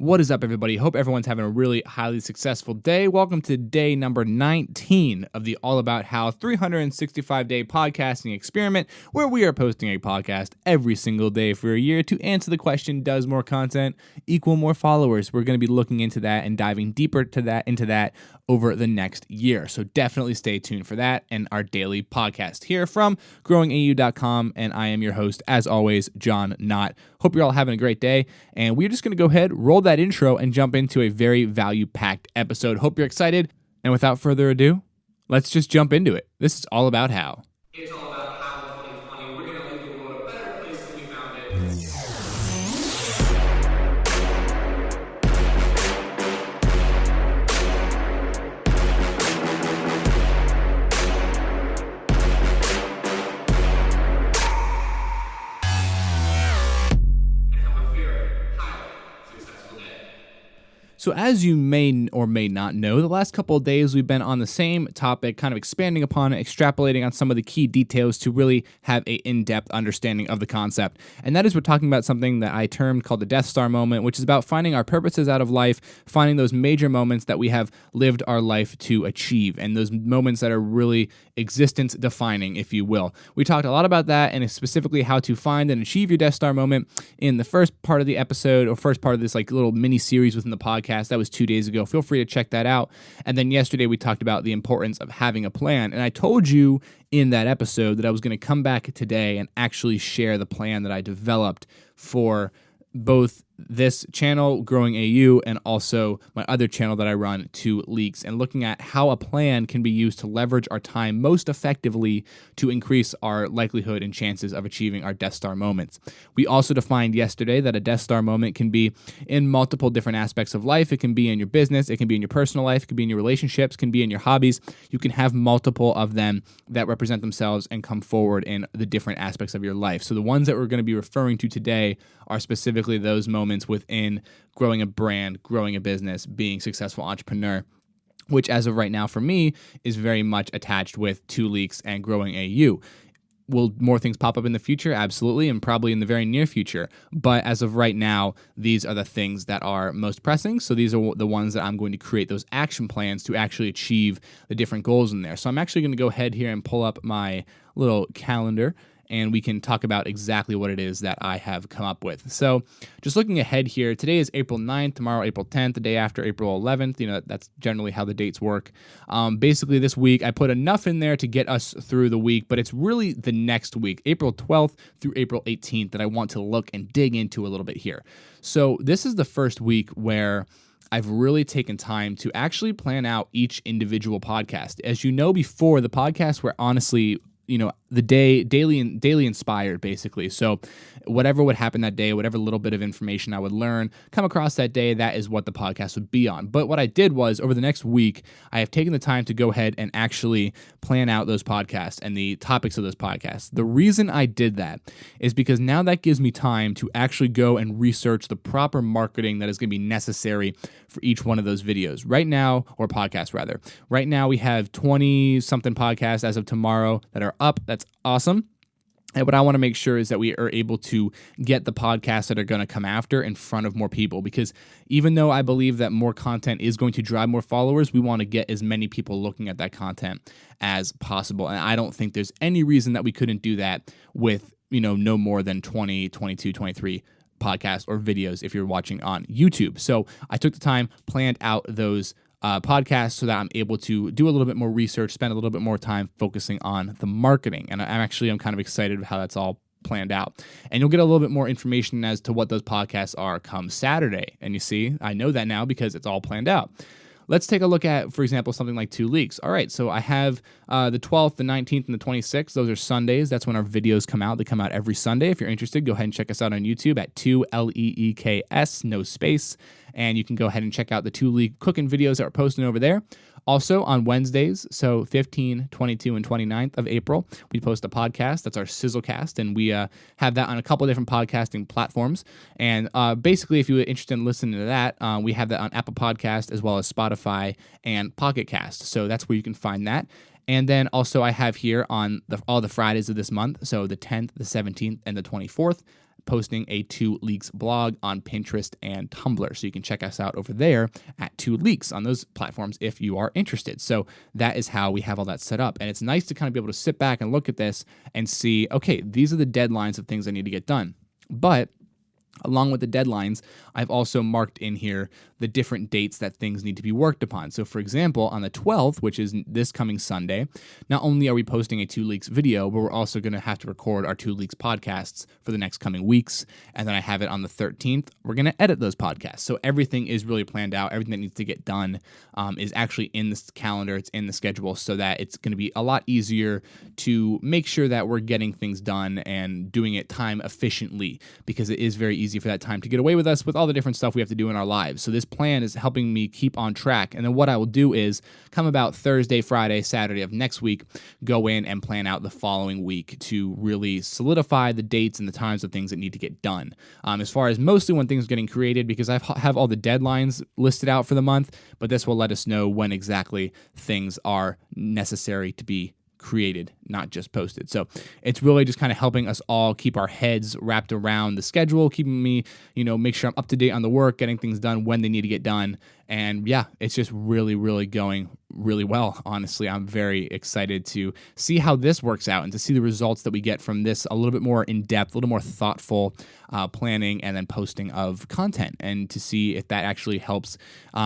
What is up, everybody? Hope everyone's having a really highly successful day. Welcome to day number 19 of the All About How 365-day podcasting experiment, where we are posting a podcast every single day for a year to answer the question, does more content equal more followers? We're going to be looking into that and diving deeper into that over the next year. So definitely stay tuned for that and our daily podcast here from growingau.com. And I am your host, as always, John Knott. Hope you're all having a great day. And we're just going to go ahead, roll that intro, and jump into a very value-packed episode. Hope you're excited. And without further ado, let's just jump into it. This is all about how. It's all about how in 2020 we're going to leave the world a better place than we found it. So as you may or may not know, the last couple of days we've been on the same topic, kind of expanding upon it, extrapolating on some of the key details to really have an in-depth understanding of the concept. And that is, we're talking about something that I termed called the Death Star moment, which is about finding our purposes out of life, finding those major moments that we have lived our life to achieve, and those moments that are really existence defining, if you will. We talked a lot about that, and specifically how to find and achieve your Death Star moment in the first part of the episode, or first part of this like little mini series within the podcast. That was 2 days ago. Feel free to check that out. And then yesterday we talked about the importance of having a plan. And I told you in that episode that I was going to come back today and actually share the plan that I developed for both this channel, Growing AU, and also my other channel that I run, 2 Leaks, and looking at how a plan can be used to leverage our time most effectively to increase our likelihood and chances of achieving our Death Star moments. We also defined yesterday that a Death Star moment can be in multiple different aspects of life. It can be in your business, it can be in your personal life, it can be in your relationships, it can be in your hobbies. You can have multiple of them that represent themselves and come forward in the different aspects of your life. So the ones that we're going to be referring to today are specifically those moments within growing a brand, growing a business, being a successful entrepreneur, which as of right now for me is very much attached with 2 Leaks and Growing AU. Will more things pop up in the future? Absolutely, and probably in the very near future. But as of right now, these are the things that are most pressing. So these are the ones that I'm going to create those action plans to actually achieve the different goals in there. So I'm actually going to go ahead here and pull up my little calendar, and we can talk about exactly what it is that I have come up with. So just looking ahead here, today is April 9th, tomorrow April 10th, the day after April 11th. You know, that's generally how the dates work. Basically this week, I put enough in there to get us through the week, but it's really the next week, April 12th through April 18th, that I want to look and dig into a little bit here. So this is the first week where I've really taken time to actually plan out each individual podcast. As you know, before, the podcasts were honestly, the daily inspired, basically. So whatever would happen that day, whatever little bit of information I would learn, come across that day, that is what the podcast would be on. But what I did was, over the next week, I have taken the time to go ahead and actually plan out those podcasts and the topics of those podcasts. The reason I did that is because now that gives me time to actually go and research the proper marketing that is going to be necessary for each one of those videos. Right now, or podcasts rather, right now we have 20-something podcasts as of tomorrow that are up. That's awesome. And what I want to make sure is that we are able to get the podcasts that are going to come after in front of more people, because even though I believe that more content is going to drive more followers, we want to get as many people looking at that content as possible. And I don't think there's any reason that we couldn't do that with, no more than 20, 22, 23 podcasts or videos if you're watching on YouTube. So I took the time, planned out those podcast so that I'm able to do a little bit more research, spend a little bit more time focusing on the marketing. And I'm kind of excited how that's all planned out. And you'll get a little bit more information as to what those podcasts are come Saturday. And you see, I know that now because it's all planned out. Let's take a look at, for example, something like 2 Leaks. All right, so I have the 12th, the 19th, and the 26th. Those are Sundays. That's when our videos come out. They come out every Sunday. If you're interested, go ahead and check us out on YouTube at 2LEEKS, no space. And you can go ahead and check out the 2 Leak cooking videos that we're posting over there. Also on Wednesdays, so 15, 22, and 29th of April, we post a podcast. That's our Sizzlecast, and we have that on a couple of different podcasting platforms. And basically, if you're interested in listening to that, we have that on Apple Podcast as well as Spotify and Pocket Cast. So that's where you can find that. And then also I have here on all the Fridays of this month, so the 10th, the 17th, and the 24th, posting a 2 Leaks blog on Pinterest and Tumblr. So you can check us out over there at 2 Leaks on those platforms if you are interested. So that is how we have all that set up. And it's nice to kind of be able to sit back and look at this and see, okay, these are the deadlines of things I need to get done. But along with the deadlines, I've also marked in here the different dates that things need to be worked upon. So for example, on the 12th, which is this coming Sunday, not only are we posting a 2 Leaks video, but we're also going to have to record our 2 Leaks podcasts for the next coming weeks. And then I have it on the 13th. We're going to edit those podcasts. So everything is really planned out. Everything that needs to get done is actually in this calendar. It's in the schedule so that it's going to be a lot easier to make sure that we're getting things done and doing it time efficiently, because it is very easy for that time to get away with us with all the different stuff we have to do in our lives. So this plan is helping me keep on track. And then what I will do is come about Thursday, Friday, Saturday of next week, go in and plan out the following week to really solidify the dates and the times of things that need to get done. As far as mostly when things are getting created, because I have all the deadlines listed out for the month, but this will let us know when exactly things are necessary to be created, not just posted. So it's really just kind of helping us all keep our heads wrapped around the schedule, keeping me, make sure I'm up to date on the work, getting things done when they need to get done. And yeah, it's just really, really going really well. Honestly, I'm very excited to see how this works out and to see the results that we get from this a little bit more in depth, a little more thoughtful planning and then posting of content, and to see if that actually helps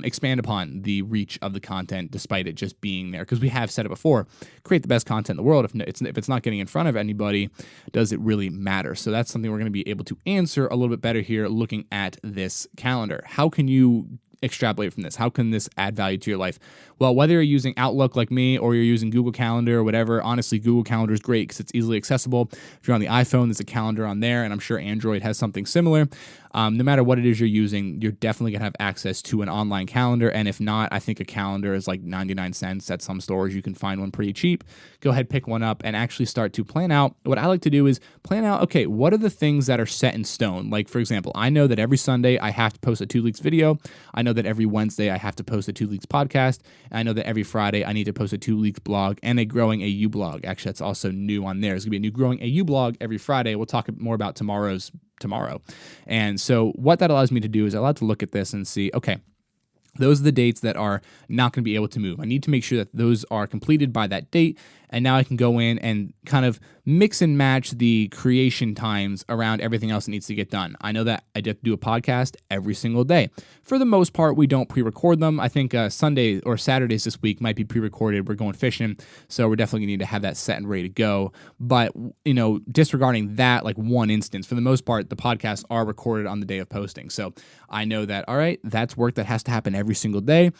expand upon the reach of the content despite it just being there. Because we have said it before, create the best content in the world. If it's not getting in front of anybody, does it really matter? So that's something we're going to be able to answer a little bit better here looking at this calendar. How can you extrapolate from this? How can this add value to your life? Well, whether you're using Outlook like me or you're using Google Calendar or whatever, honestly, Google Calendar is great because it's easily accessible. If you're on the iPhone, there's a calendar on there, and I'm sure Android has something similar. No matter what it is you're using, you're definitely going to have access to an online calendar. And if not, I think a calendar is like 99 cents at some stores. You can find one pretty cheap. Go ahead, pick one up and actually start to plan out. What I like to do is plan out, okay, what are the things that are set in stone? Like, for example, I know that every Sunday I have to post a 2 Leaks video. I know that every Wednesday I have to post a 2 Leaks podcast. And I know that every Friday I need to post a 2 Leaks blog and a Growing AU blog. Actually, that's also new on there. There's going to be a new Growing AU blog every Friday. We'll talk more about tomorrow. And so what that allows me to do is I allowed to look at this and see, okay, those are the dates that are not going to be able to move. I need to make sure that those are completed by that date. And now I can go in and kind of mix and match the creation times around everything else that needs to get done. I know that I have to do a podcast every single day. For the most part, we don't pre-record them. I think Sunday or Saturdays this week might be pre-recorded. We're going fishing, so we're definitely going to need to have that set and ready to go. But, disregarding that, like one instance, for the most part, the podcasts are recorded on the day of posting. So I know that, all right, that's work that has to happen every single day.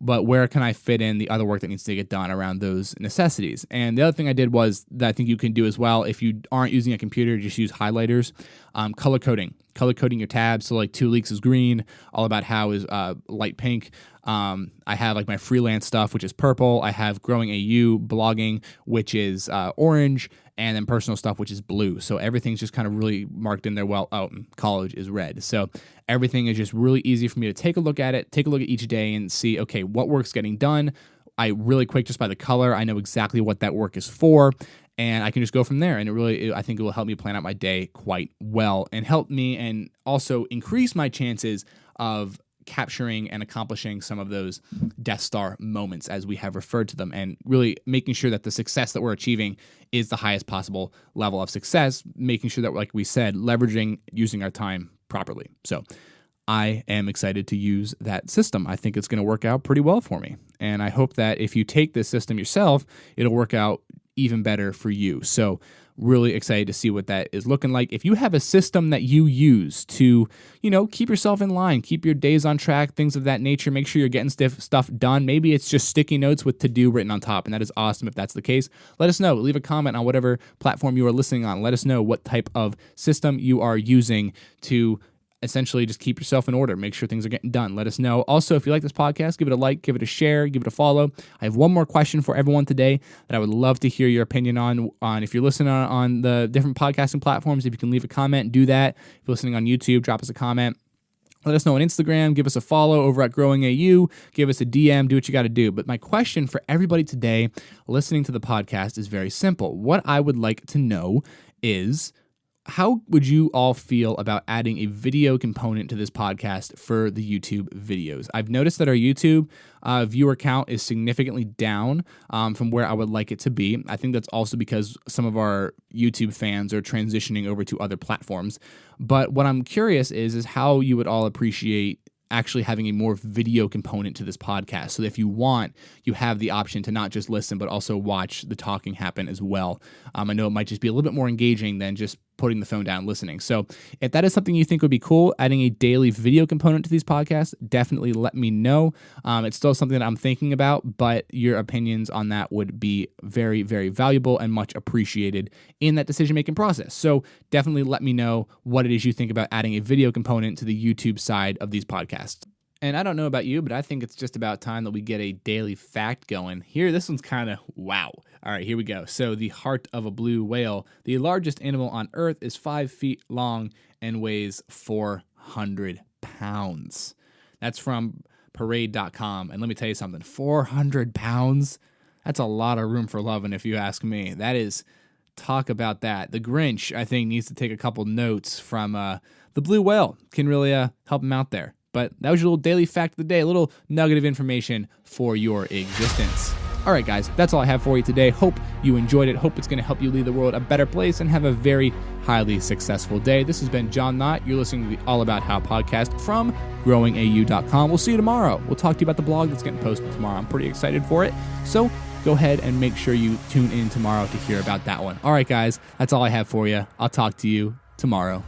But where can I fit in the other work that needs to get done around those necessities? And the other thing I did was that I think you can do as well, if you aren't using a computer, just use highlighters. Color coding your tabs. So like 2 Leaks is green, All About How is light pink. I have like my freelance stuff, which is purple. I have Growing AU blogging, which is orange, and then personal stuff, which is blue. So everything's just kind of really marked in there. Well, college is red. So everything is just really easy for me to take a look at it, take a look at each day and see, okay, what work's getting done. I really quick, just by the color, I know exactly what that work is for. And I can just go from there. And I think it will help me plan out my day quite well and help me and also increase my chances of capturing and accomplishing some of those Death Star moments, as we have referred to them, and really making sure that the success that we're achieving is the highest possible level of success, making sure that, like we said, using our time properly. So I am excited to use that system. I think it's going to work out pretty well for me. And I hope that if you take this system yourself, it'll work out even better for you. So really excited to see what that is looking like. If you have a system that you use to, keep yourself in line, keep your days on track, things of that nature, make sure you're getting stuff done. Maybe it's just sticky notes with to-do written on top, and that is awesome if that's the case. Let us know. Leave a comment on whatever platform you are listening on. Let us know what type of system you are using to essentially just keep yourself in order, make sure things are getting done. Let us know. Also, if you like this podcast, give it a like, give it a share, give it a follow. I have one more question for everyone today that I would love to hear your opinion on if you're listening on the different podcasting platforms. If you can leave a comment, do that. If you're listening on YouTube, drop us a comment. Let us know on Instagram, give us a follow over at Growing AU, give us a DM, do what you got to do. But my question for everybody today listening to the podcast is very simple. What I would like to know is, how would you all feel about adding a video component to this podcast for the YouTube videos? I've noticed that our YouTube viewer count is significantly down from where I would like it to be. I think that's also because some of our YouTube fans are transitioning over to other platforms. But what I'm curious is how you would all appreciate actually having a more video component to this podcast, so that if you want, you have the option to not just listen, but also watch the talking happen as well. I know it might just be a little bit more engaging than just putting the phone down and listening. So if that is something you think would be cool, adding a daily video component to these podcasts, definitely let me know. It's still something that I'm thinking about, but your opinions on that would be very, very valuable and much appreciated in that decision-making process. So definitely let me know what it is you think about adding a video component to the YouTube side of these podcasts. And I don't know about you, but I think it's just about time that we get a daily fact going. Here, this one's kind of wow. All right, here we go. So the heart of a blue whale, the largest animal on Earth, is 5 feet long and weighs 400 pounds. That's from parade.com. And let me tell you something, 400 pounds? That's a lot of room for loving, if you ask me. That is, talk about that. The Grinch, I think, needs to take a couple notes from the blue whale. Can really help him out there. But that was your little daily fact of the day, a little nugget of information for your existence. All right, guys, that's all I have for you today. Hope you enjoyed it. Hope it's going to help you leave the world a better place and have a very highly successful day. This has been John Knott. You're listening to the All About How podcast from growingau.com. We'll see you tomorrow. We'll talk to you about the blog that's getting posted tomorrow. I'm pretty excited for it. So go ahead and make sure you tune in tomorrow to hear about that one. All right, guys, that's all I have for you. I'll talk to you tomorrow.